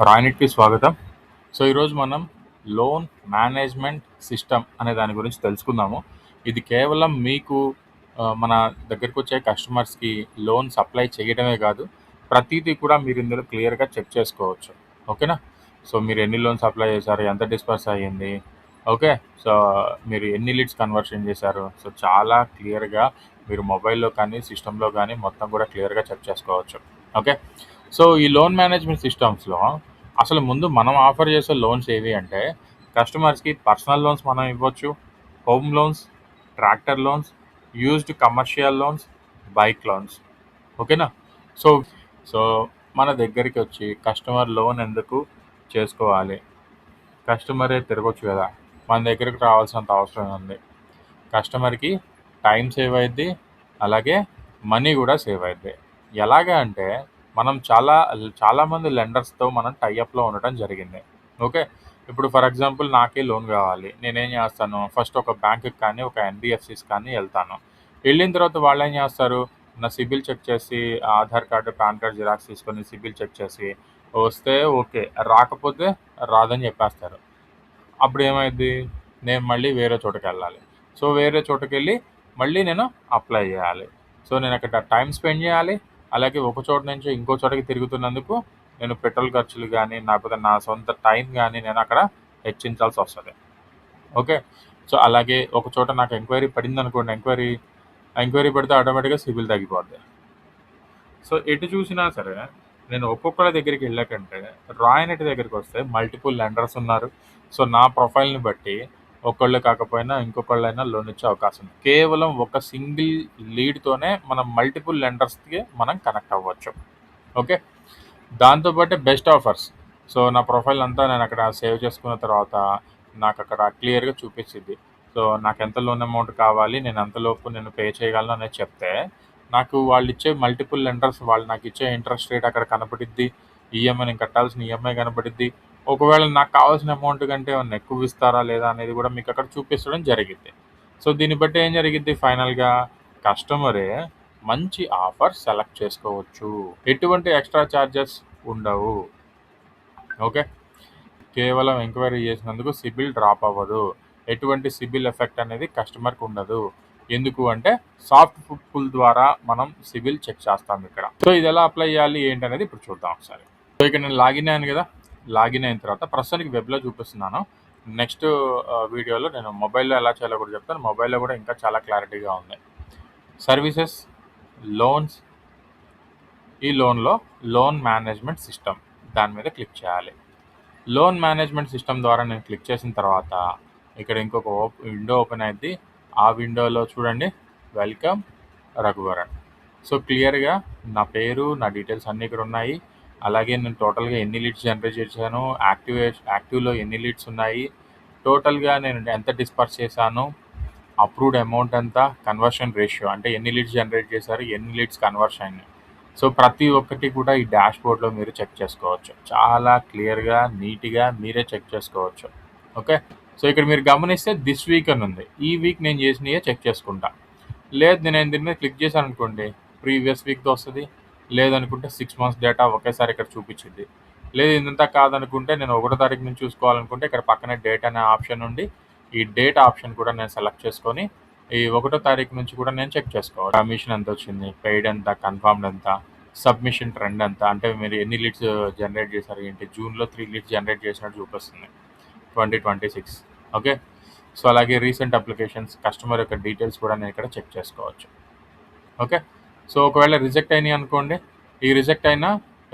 రాయనిట్కి స్వాగతం. సో ఈరోజు మనం లోన్ మేనేజ్మెంట్ సిస్టమ్ అనే దాని గురించి తెలుసుకుందాము. ఇది కేవలం మీకు మన దగ్గరికి వచ్చే కస్టమర్స్కి లోన్ సప్లై చేయడమే కాదు, ప్రతిదీ కూడా మీరు ఇందులో క్లియర్గా చెక్ చేసుకోవచ్చు. ఓకేనా? సో మీరు ఎన్ని లోన్స్ అప్లై చేశారు, ఎంత డిస్పర్స్ అయ్యింది, ఓకే, సో మీరు ఎన్ని లీడ్స్ కన్వర్షన్ చేశారు, సో చాలా క్లియర్గా మీరు మొబైల్లో కానీ సిస్టంలో కానీ మొత్తం కూడా క్లియర్గా చెక్ చేసుకోవచ్చు. ఓకే, సో ఈ లోన్ మేనేజ్మెంట్ సిస్టమ్స్లో అసలు ముందు మనం ఆఫర్ చేసే లోన్స్ ఏవి అంటే, కస్టమర్స్కి పర్సనల్ లోన్స్ మనం ఇవ్వచ్చు, home loans, tractor loans, used commercial loans, bike loans. ఓకేనా? సో సో మన దగ్గరికి వచ్చి కస్టమర్ లోన్ ఎందుకు చేసుకోవాలి, కస్టమరే తిరగొచ్చు కదా, మన దగ్గరికి రావాల్సినంత అవసరం ఉంది. కస్టమర్కి టైం సేవ్ అయ్యిద్ది, అలాగే మనీ కూడా సేవ్ అయ్యిద్ది. ఎలాగా అంటే మనం చాలామంది లెండర్స్తో మనం టైఅప్లో ఉండటం జరిగింది. ఓకే, ఇప్పుడు ఫర్ ఎగ్జాంపుల్ నాకే లోన్ కావాలి, నేనేం చేస్తాను, ఫస్ట్ ఒక బ్యాంకుకి కానీ ఒక ఎన్బిఎఫ్సిస్ కానీ వెళ్తాను. వెళ్ళిన తర్వాత వాళ్ళు ఏం చేస్తారు, నా సిబిల్ చెక్ చేసి Aadhaar card pan card xerox తీసుకొని సిబిల్ చెక్ చేసి వస్తే ఓకే, రాకపోతే రాదని చెప్పేస్తారు. అప్పుడు ఏమైద్ది, నేను మళ్ళీ వేరే చోటకి వెళ్ళాలి. సో వేరే చోటకి వెళ్ళి మళ్ళీ నేను అప్లై చేయాలి. సో నేను అక్కడ టైం స్పెండ్ చేయాలి, అలాగే ఒక చోట నుంచి ఇంకో చోటకి తిరుగుతున్నందుకు నేను పెట్రోల్ ఖర్చులు కానీ లేకపోతే నా సొంత టైం కానీ నేను అక్కడ హెచ్చించాల్సి వస్తుంది. ఓకే, సో అలాగే ఒక చోట నాకు ఎంక్వైరీ పడింది అనుకోండి, ఎంక్వైరీ పడితే ఆటోమేటిక్గా సిబిల్ తగ్గిపోద్ది. సో ఎటు చూసినా సరే నేను ఒక్కొక్కరి దగ్గరికి వెళ్ళకంటే రాయనటి దగ్గరికి వస్తే మల్టిపుల్ లెండర్స్ ఉన్నారు. సో నా ప్రొఫైల్ని బట్టి ఒకళ్ళు కాకపోయినా ఇంకొకళ్ళైనా లోన్ ఇచ్చే అవకాశం ఉంది. కేవలం ఒక సింగిల్ లీడ్తోనే మనం మల్టిపుల్ లెండర్స్కి మనం కనెక్ట్ అవ్వచ్చు. ఓకే, దాంతోపాటు బెస్ట్ ఆఫర్స్. సో నా ప్రొఫైల్ అంతా నేను అక్కడ సేవ్ చేసుకున్న తర్వాత నాకు అక్కడ క్లియర్గా చూపించింది. సో నాకు ఎంత లోన్ అమౌంట్ కావాలి, నేను అంతలోపు నేను పే చేయగలను అనేది చెప్తే నాకు వాళ్ళు ఇచ్చే మల్టిపుల్ లెండర్స్ వాళ్ళు నాకు ఇచ్చే ఇంట్రెస్ట్ రేట్ అక్కడ కనపడిద్ది, ఈఎంఐ నేను కట్టాల్సిన ఈఎంఐ కనపడిద్ది. ఒకవేళ నాకు కావాల్సిన అమౌంట్ కంటే ఏమన్నా ఎక్కువ ఇస్తారా లేదా అనేది కూడా మీకు అక్కడ చూపించడం జరిగింది. సో దీన్ని బట్టి ఏం జరిగిద్ది, ఫైనల్గా కస్టమరే మంచి ఆఫర్ సెలెక్ట్ చేసుకోవచ్చు. ఎటువంటి ఎక్స్ట్రా ఛార్జెస్ ఉండవు. ఓకే, కేవలం ఎంక్వైరీ చేసినందుకు సిబిల్ డ్రాప్ అవ్వదు. ఎటువంటి సిబిల్ ఎఫెక్ట్ అనేది కస్టమర్కి ఉండదు. ఎందుకు అంటే సాఫ్ట్ పుల్ ద్వారా మనం సిబిల్ చెక్ చేస్తాం ఇక్కడ. సో ఇది ఎలా అప్లై చేయాలి ఏంటి అనేది ఇప్పుడు చూద్దాం ఒకసారి. సో ఇక్కడ నేను లాగిన్ అయ్యాను కదా, లాగిన్ అయిన తర్వాత ప్రస్తుతానికి వెబ్లో చూపిస్తున్నాను. నెక్స్ట్ వీడియోలో నేను మొబైల్లో ఎలా చేయాలో కూడా చెప్తాను. మొబైల్లో కూడా ఇంకా చాలా క్లారిటీగా ఉంది. సర్వీసెస్, లోన్స్, ఈ లోన్లో లోన్ మేనేజ్మెంట్ సిస్టమ్ దాని మీద క్లిక్ చేయాలి. లోన్ మేనేజ్మెంట్ సిస్టమ్ ద్వారా నేను క్లిక్ చేసిన తర్వాత ఇక్కడ ఇంకొక విండో ఓపెన్ అయింది. ఆ విండోలో చూడండి, వెల్కమ్ రఘువరన్. సో క్లియర్గా నా పేరు, నా డీటెయిల్స్ అన్నీ ఇక్కడ ఉన్నాయి. అలాగే నేను టోటల్గా ఎన్ని లీడ్స్ జనరేట్ చేశాను, యాక్టివ్లో ఎన్ని లీడ్స్ ఉన్నాయి, టోటల్గా నేను ఎంత డిస్పర్స్ చేశాను, అప్రూవ్డ్ అమౌంట్ ఎంత, కన్వర్షన్ రేషియో అంటే ఎన్ని లీడ్స్ జనరేట్ చేశారు, ఎన్ని లీడ్స్ కన్వర్షన్ అయినాయి. సో ప్రతి ఒక్కటి కూడా ఈ డాష్ బోర్డ్లో మీరు చెక్ చేసుకోవచ్చు. చాలా క్లియర్గా నీట్గా మీరే చెక్ చేసుకోవచ్చు. ఓకే, సో ఇక్కడ మీరు గమనిస్తే దిస్ వీక్ అని ఉంది. ఈ వీక్ నేను చేసినవే చెక్ చేసుకుంటా. లేదు నేను దీని మీద క్లిక్ చేశాను అనుకోండి, ప్రీవియస్ వీక్తో వస్తుంది. లేదనుకుంటే 6 months డేటా ఒకేసారి ఇక్కడ చూపించింది. లేదు ఇదంతా కాదనుకుంటే నేను 1వ తారీఖు నుంచి చూసుకోవాలనుకుంటే ఇక్కడ పక్కనే డేట్ అనే ఆప్షన్ ఉండి ఈ డేట్ ఆప్షన్ కూడా నేను సెలెక్ట్ చేసుకొని ఈ 1వ తారీఖు నుంచి కూడా నేను చెక్ చేసుకోవాలి. కమిషన్ ఎంత వచ్చింది, పెయిడ్ ఎంత, కన్ఫర్మ్డ్ ఎంత, సబ్మిషన్ ట్రెండ్ ఎంత, అంటే మీరు ఎన్ని లీడ్స్ జనరేట్ చేశారు ఏంటి. జూన్లో 3 లీడ్స్ జనరేట్ చేసినట్టు చూపిస్తుంది 2026. ఓకే, సో అలాగే రీసెంట్ అప్లికేషన్స్, కస్టమర్ యొక్క డీటెయిల్స్ కూడా నేను ఇక్కడ చెక్ చేసుకోవచ్చు. ఓకే, సో ఒకవేళ రిజెక్ట్ అయినాయి అనుకోండి, ఈ రిజెక్ట్ అయిన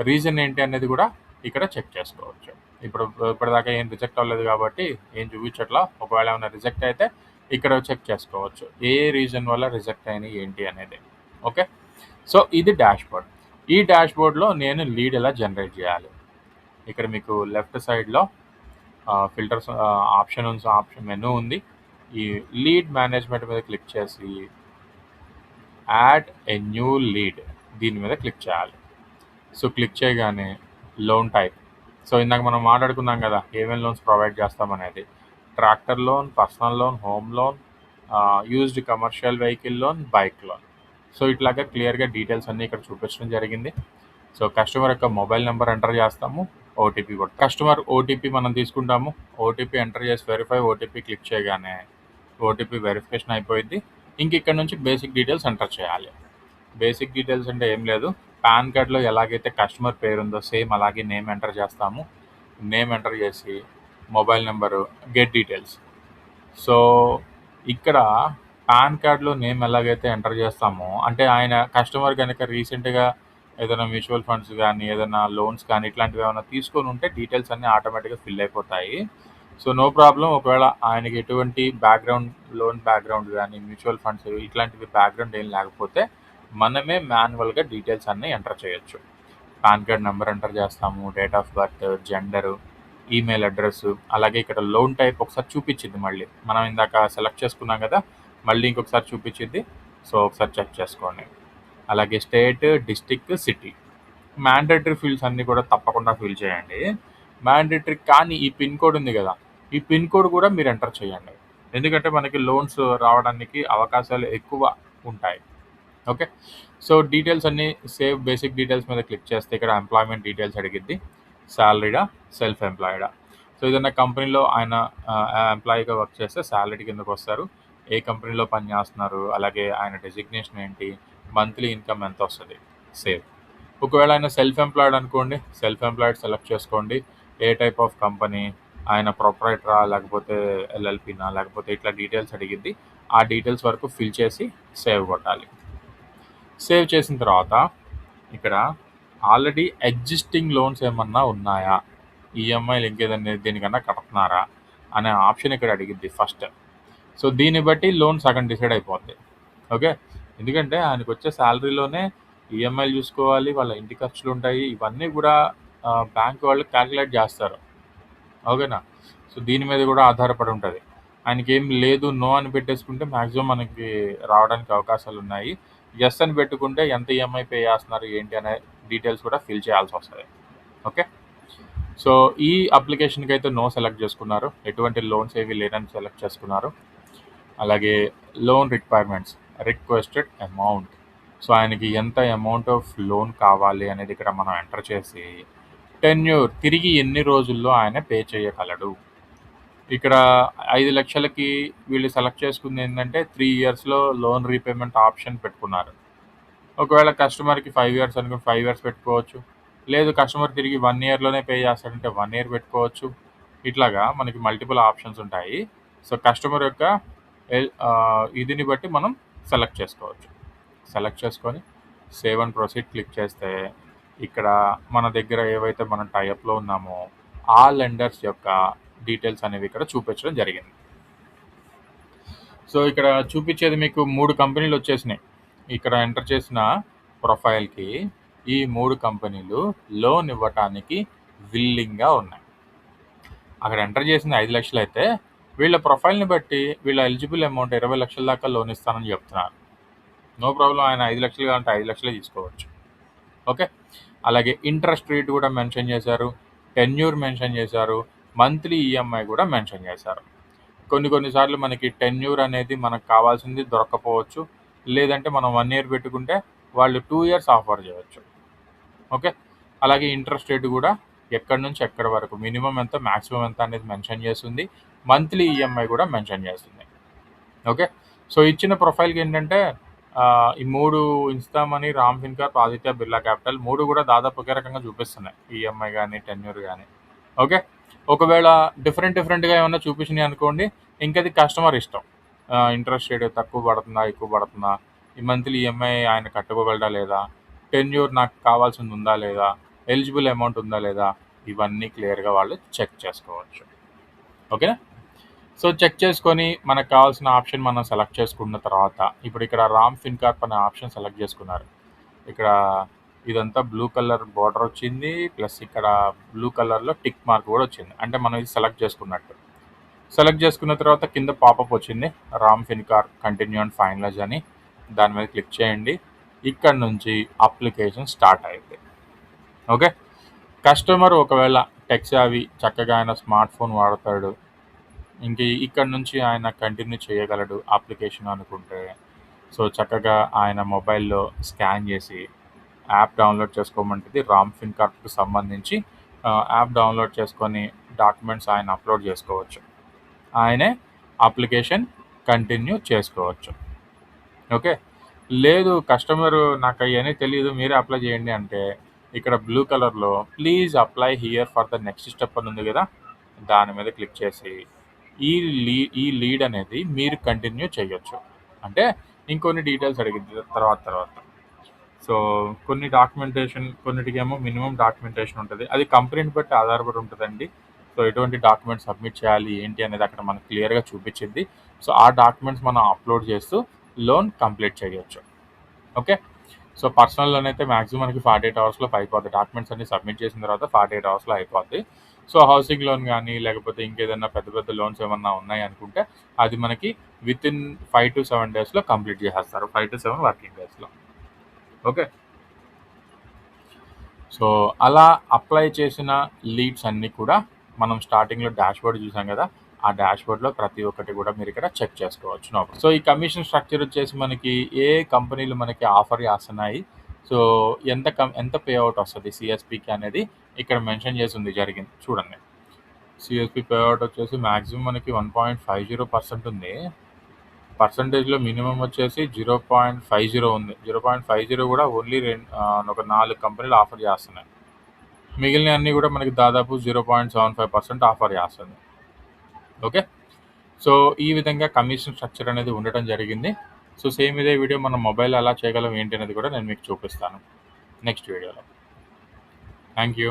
రీజన్ ఏంటి అనేది కూడా ఇక్కడ చెక్ చేసుకోవచ్చు. ఇప్పటిదాకా ఏం రిజెక్ట్ అవ్వలేదు కాబట్టి ఏం చూపించట్లా. ఒకవేళ ఏమైనా రిజెక్ట్ అయితే ఇక్కడ చెక్ చేసుకోవచ్చు ఏ రీజన్ వల్ల రిజెక్ట్ అయినాయి ఏంటి అనేది. ఓకే, సో ఇది డాష్ బోర్డ్. ఈ డాష్ బోర్డ్లో నేను లీడ్ ఎలా జనరేట్ చేయాలి, ఇక్కడ మీకు లెఫ్ట్ సైడ్లో ఫిల్టర్స్ ఆప్షన్ మెనూ ఉంది. ఈ లీడ్ మేనేజ్మెంట్ మీద క్లిక్ చేసి యాడ్ ఎ న్యూ లీడ్ దీని మీద క్లిక్ చేయాలి. సో క్లిక్ చేయగానే లోన్ టైప్, సో ఇందాక మనం మాట్లాడుకున్నాం కదా ఏమేమి లోన్స్ ప్రొవైడ్ చేస్తామనేది. Tractor loan, personal loan, home loan, used commercial vehicle loan, bike loan. So ఇట్లాగా క్లియర్గా డీటెయిల్స్ అన్నీ ఇక్కడ చూపించడం జరిగింది. సో కస్టమర్ యొక్క మొబైల్ నెంబర్ ఎంటర్ చేస్తాము, ఓటీపీ కూడా కస్టమర్ ఓటీపీ మనం తీసుకుంటాము. ఓటీపీ ఎంటర్ చేసి వెరిఫై ఓటీపీ క్లిక్ చేయగానే ఓటీపీ వెరిఫికేషన్ అయిపోయింది. ఇంక ఇక్కడ నుంచి బేసిక్ డీటెయిల్స్ ఎంటర్ చేయాలి. బేసిక్ డీటెయిల్స్ అంటే ఏం లేదు, పాన్ కార్డ్లో ఎలాగైతే కస్టమర్ పేరు ఉందో సేమ్ అలాగే నేమ్ ఎంటర్ చేస్తాము. నేమ్ ఎంటర్ చేసి mobile number, get details. So ఇక్కడ పాన్ కార్డ్లో నేమ్ ఎలాగైతే ఎంటర్ చేస్తామో, అంటే ఆయన కస్టమర్ కనుక రీసెంట్గా ఏదైనా మ్యూచువల్ ఫండ్స్ కానీ ఏదైనా లోన్స్ కానీ ఇట్లాంటివి ఏమైనా తీసుకొని ఉంటే డీటెయిల్స్ అన్నీ ఆటోమేటిక్గా ఫిల్ అయిపోతాయి. So no problem. ఒకవేళ ఆయనకి ఎటువంటి బ్యాక్గ్రౌండ్, లోన్ బ్యాక్గ్రౌండ్ కానీ మ్యూచువల్ ఫండ్స్ ఇట్లాంటివి బ్యాక్గ్రౌండ్ ఏం లేకపోతే మనమే మాన్యువల్గా డీటెయిల్స్ అన్నీ ఎంటర్ చేయొచ్చు. పాన్ కార్డ్ నెంబర్ ఎంటర్ చేస్తాము, date of birth, gender, email address, అలాగే ఇక్కడ లోన్ టైప్ ఒకసారి చూపించింది. మళ్ళీ మనం ఇందాక సెలెక్ట్ చేసుకున్నాం కదా, మళ్ళీ ఇంకొకసారి చూపించింది. సో ఒకసారి చెక్ చేసుకోండి. అలాగే state, district, city, mandatory fields అన్నీ కూడా తప్పకుండా ఫిల్ చేయండి. మ్యాండేటరీ కానీ ఈ పిన్ కోడ్ ఉంది కదా, ఈ పిన్ కోడ్ కూడా మీరు ఎంటర్ చేయండి. ఎందుకంటే మనకి లోన్స్ రావడానికి అవకాశాలు ఎక్కువ ఉంటాయి. ఓకే. సో డీటెయిల్స్ అన్నీ సేవ్ బేసిక్ డీటెయిల్స్ మీద క్లిక్ చేస్తే ఇక్కడ ఎంప్లాయ్మెంట్ డీటెయిల్స్ అడిగిద్ది. శాలరీడా, సెల్ఫ్ ఎంప్లాయిడా. సో ఏదైనా కంపెనీలో ఆయన ఎంప్లాయీగా వర్క్ చేస్తే శాలరీ కిందకు వస్తారు. ఏ కంపెనీలో పని చేస్తున్నారు, అలాగే ఆయన డెసిగ్నేషన్ ఏంటి, మంత్లీ ఇన్కమ్ ఎంత వస్తుంది, సేవ్. ఒకవేళ ఆయన సెల్ఫ్ ఎంప్లాయిడ్ అనుకోండి, సెల్ఫ్ ఎంప్లాయిడ్ సెలెక్ట్ చేసుకోండి. ఏ టైప్ ఆఫ్ కంపెనీ, ఆయన ప్రొపరైటరా లేకపోతే ఎల్ఎల్పీనా, లేకపోతే ఇట్లా డీటెయిల్స్ అడిగిద్ది. ఆ డీటెయిల్స్ వరకు ఫిల్ చేసి సేవ్ కొట్టాలి. సేవ్ చేసిన తర్వాత ఇక్కడ ఆల్రెడీ ఎగ్జిస్టింగ్ లోన్స్ ఏమన్నా ఉన్నాయా, ఈఎంఐలు ఇంకేదన్నా దేనికన్నా కడుతున్నారా అనే ఆప్షన్ ఇక్కడ అడిగిద్ది ఫస్ట్. సో దీన్ని బట్టి లోన్ సగం డిసైడ్ అయిపోద్ది. ఓకే. ఎందుకంటే ఆయనకు వచ్చే శాలరీలోనే ఈఎంఐలు చూసుకోవాలి, వాళ్ళ ఇంటి ఖర్చులు ఉంటాయి, ఇవన్నీ కూడా బ్యాంక్ వాళ్ళు క్యాలిక్యులేట్ చేస్తారు. ఓకేనా. సో దీని మీద కూడా ఆధారపడి ఉంటుంది. ఆయనకి ఏం లేదు, నో అని పెట్టేసుకుంటే మ్యాక్సిమం మనకి రావడానికి అవకాశాలు ఉన్నాయి. ఎస్ అని పెట్టుకుంటే ఎంత ఈఎంఐ పే చేస్తున్నారు ఏంటి అనే డీటెయిల్స్ కూడా ఫిల్ చేయాల్సి వస్తుంది. ఓకే. సో ఈ అప్లికేషన్కి అయితే నో సెలెక్ట్ చేసుకున్నారు, ఎటువంటి లోన్స్ ఏవి లేదని సెలెక్ట్ చేసుకున్నారు. అలాగే loan requirements, requested amount. So ఆయనకి ఎంత అమౌంట్ ఆఫ్ లోన్ కావాలి అనేది ఇక్కడ మనం ఎంటర్ చేసి టెన్యూర్, తిరిగి ఎన్ని రోజుల్లో ఆయన పే చేయగలడు. ఇక్కడ 5 లక్షలకి వీళ్ళు సెలెక్ట్ చేసుకుంది ఏంటంటే 3 ఇయర్స్లో లోన్ రీపేమెంట్ ఆప్షన్ పెట్టుకున్నారు. ఒకవేళ కస్టమర్కి 5 ఇయర్స్ అనుకుని 5 ఇయర్స్ పెట్టుకోవచ్చు. లేదు కస్టమర్ తిరిగి 1 ఇయర్లోనే పే చేస్తాడంటే 1 ఇయర్ పెట్టుకోవచ్చు. ఇట్లాగా మనకి మల్టిపుల్ ఆప్షన్స్ ఉంటాయి. సో కస్టమర్ యొక్క ఇదిని బట్టి మనం సెలెక్ట్ చేసుకోవచ్చు. సెలెక్ట్ చేసుకొని సేవ్ అండ్ ప్రొసీడ్ క్లిక్ చేస్తే ఇక్కడ మన దగ్గర ఏవైతే మనం టైఅప్లో ఉన్నామో ఆ లెండర్స్ యొక్క డీటెయిల్స్ అనేవి ఇక్కడ చూపించడం జరిగింది. సో ఇక్కడ చూపించేది మీకు 3 కంపెనీలు వచ్చేసినాయి. ఇక్కడ ఎంటర్ చేసిన ప్రొఫైల్కి ఈ 3 కంపెనీలు లోన్ ఇవ్వటానికి విల్లింగ్గా ఉన్నాయి. అక్కడ ఎంటర్ చేసిన 5 లక్షలు అయితే వీళ్ళ ప్రొఫైల్ని బట్టి వీళ్ళ ఎలిజిబుల్ అమౌంట్ 20 లక్షల దాకా లోన్ ఇస్తానని చెప్తున్నారు. No problem. ఆయన 5 లక్షలు కావాలంటే 5 లక్షలే తీసుకోవచ్చు. ఓకే. అలాగే ఇంట్రెస్ట్ రేట్ కూడా మెన్షన్ చేశారు, టెన్యూర్ మెన్షన్ చేశారు, మంత్లీ ఈఎంఐ కూడా మెన్షన్ చేశారు. కొన్నిసార్లు మనకి టెన్యూర్ అనేది మనకు కావాల్సింది దొరక్కపోవచ్చు, లేదంటే మనం 1 ఇయర్ పెట్టుకుంటే వాళ్ళు 2 ఇయర్స్ ఆఫర్ చేయవచ్చు. ఓకే. అలాగే ఇంట్రెస్ట్ రేట్ కూడా ఎక్కడి నుంచి ఎక్కడి వరకు, మినిమం ఎంత, మ్యాక్సిమం ఎంత అనేది మెన్షన్ చేస్తుంది. మంత్లీ ఈఎంఐ కూడా మెన్షన్ చేస్తుంది. ఓకే. సో ఇచ్చిన ప్రొఫైల్కి ఏంటంటే ఈ 3 ఇన్స్టామనీ, రామ్ ఫిన్కార్ప్, ఆదిత్య బిర్లా క్యాపిటల్ 3 కూడా దాదాపు ఒకే రకంగా చూపిస్తున్నాయి, ఈఎంఐ కానీ టెన్యూర్ కానీ. ఓకే. ఒకవేళ డిఫరెంట్గా ఏమన్నా చూపించినాయి అనుకోండి, ఇంకది కస్టమర్ ఇష్టం. ఇంట్రెస్ట్ రేట్ తక్కువ పడుతుందా, ఎక్కువ పడుతుందా, ఈ మంత్లీ ఈఎంఐ ఆయన కట్టుకోగలడా లేదా, టెన్యూర్ నాకు కావాల్సింది ఉందా లేదా, ఎలిజిబుల్ అమౌంట్ ఉందా లేదా, ఇవన్నీ క్లియర్గా వాళ్ళు చెక్ చేసుకోవచ్చు. ఓకేనా. సో చెక్ చేసుకొని మనకు కావాల్సిన ఆప్షన్ మనం సెలెక్ట్ చేసుకున్న తర్వాత ఇప్పుడు ఇక్కడ రామ్ ఫిన్కార్ప్ అనే ఆప్షన్ సెలెక్ట్ చేసుకున్నారు. ఇక్కడ ఇదంతా బ్లూ కలర్ బార్డర్ వచ్చింది, ప్లస్ ఇక్కడ బ్లూ కలర్లో టిక్ మార్క్ కూడా వచ్చింది, అంటే మనం ఇది సెలెక్ట్ చేసుకున్నట్టు. సెలెక్ట్ చేసుకున్న తర్వాత కింద పాపప్ వచ్చింది, Ram Fincorp continue and finalise అని. దాని మీద క్లిక్ చేయండి. ఇక్కడ నుంచి అప్లికేషన్ స్టార్ట్ అయింది. ఓకే. కస్టమర్ ఒకవేళ టెక్ సేవీ, చక్కగా ఆయన స్మార్ట్ ఫోన్ వాడతాడు, ఇంక ఇక్కడ నుంచి ఆయన కంటిన్యూ చేయగలడు అప్లికేషన్ అనుకుంటే, సో చక్కగా ఆయన మొబైల్లో స్కాన్ చేసి యాప్ డౌన్లోడ్ చేసుకోమంటుంది. రామ్ ఫిన్కార్ప్కి సంబంధించి యాప్ డౌన్లోడ్ చేసుకొని డాక్యుమెంట్స్ ఆయన అప్లోడ్ చేసుకోవచ్చు. ఆయనే అప్లికేషన్ కంటిన్యూ చేసుకోవచ్చు. ఓకే. లేదు కస్టమరు నాకు అయన్నీ తెలీదు మీరే అప్లై చేయండి అంటే ఇక్కడ బ్లూ కలర్‌లో please apply here for the next step అని ఉంది గదా! దాని మీద క్లిక్ చేసి ఈ లీడ్ అనేది మీరు కంటిన్యూ చేయొచ్చు. అంటే ఇంకొన్ని డీటెయిల్స్ అడిగిద్ది తర్వాత. సో, కొన్ని డాక్యుమెంటేషన్ కొన్నిటికేమో మినిమమ్ డాక్యుమెంటేషన్ ఉంటది. అది కంపెనీని బట్టి ఆధారపడి ఉంటదండి. సో, ఎటువంటి డాక్యుమెంట్స్ సబ్మిట్ చేయాలి ఏంటి అనేది అక్కడ మనకు క్లియర్‌గా చూపిచ్చిద్ది. సో, ఆ డాక్యుమెంట్స్ మనం అప్లోడ్ చేస్తూ లోన్ కంప్లీట్ చేయొచ్చు. ఓకే. సో, పర్సనల్ లోన్ అయితే మాక్సిమం మనకి 48 అవర్స్‌లో అయిపోద్ది. డాక్యుమెంట్స్ అన్నీ సబ్మిట్ చేసిన తర్వాత 48 అవర్స్‌లో అయిపోద్ది. సో, హౌసింగ్ లోన్ గానీ, లేకపోతే ఇంకేదన్నా పెద్ద లోన్స్ ఏమన్నా ఉన్నాయనుకుంటే అది మనకి వితిన్ 5-7 డేస్‌లో కంప్లీట్ చేసేస్తారు. 5-7 వర్కింగ్ డేస్‌లో. ఓకే. సో, అలా అప్లై చేసిన లీడ్స్ అన్నీ కూడా మనం స్టార్టింగ్‌లో డాష్‌బోర్డ్ చూసాం గదా! ఆ డాష్‌బోర్డ్‌లో ప్రతి ఒక్కటి కూడా మీరిక్కడ చెక్ చేసుకోవచ్చు. సో, ఈ కమిషన్ స్ట్రక్చర్ వచ్చేసి మనకి ఏ కంపెనీలు మనకి ఆఫర్ చేస్తున్నాయి. సో, ఎంత పే ఔట్ వస్తది సీఎస్‌పీకి అనేది ఇక్కడ మెన్షన్ చేసి జరిగింది. చూడండి. సీఎస్‌పీ పే ఔట్ వచ్చేసి మాక్సిమం మనకి 1.50% ఉంది. పర్సెంటేజ్‌లో మినిమమ్ వచ్చేసి 0.50 ఉంది. 0.50 కూడా ఓన్లీ ఒక 4 కంపెనీలు ఆఫర్ చేస్తున్నాయి. మిగిలినయన్నీ కూడా మనకి దాదాపు 0.75% ఆఫర్ చేస్తుంది. ఓకే. సో, ఈ విధంగా కమిషన్ స్ట్రక్చర్ అనేది ఉండటం జరిగింది. సో, సేమ్ ఇదే వీడియో మనం మొబైల్‌లో ఎలా చేయగలం ఏంటి అనేది కూడా నేను మీకు చూపిస్తాను నెక్స్ట్ వీడియోలో. Thank you.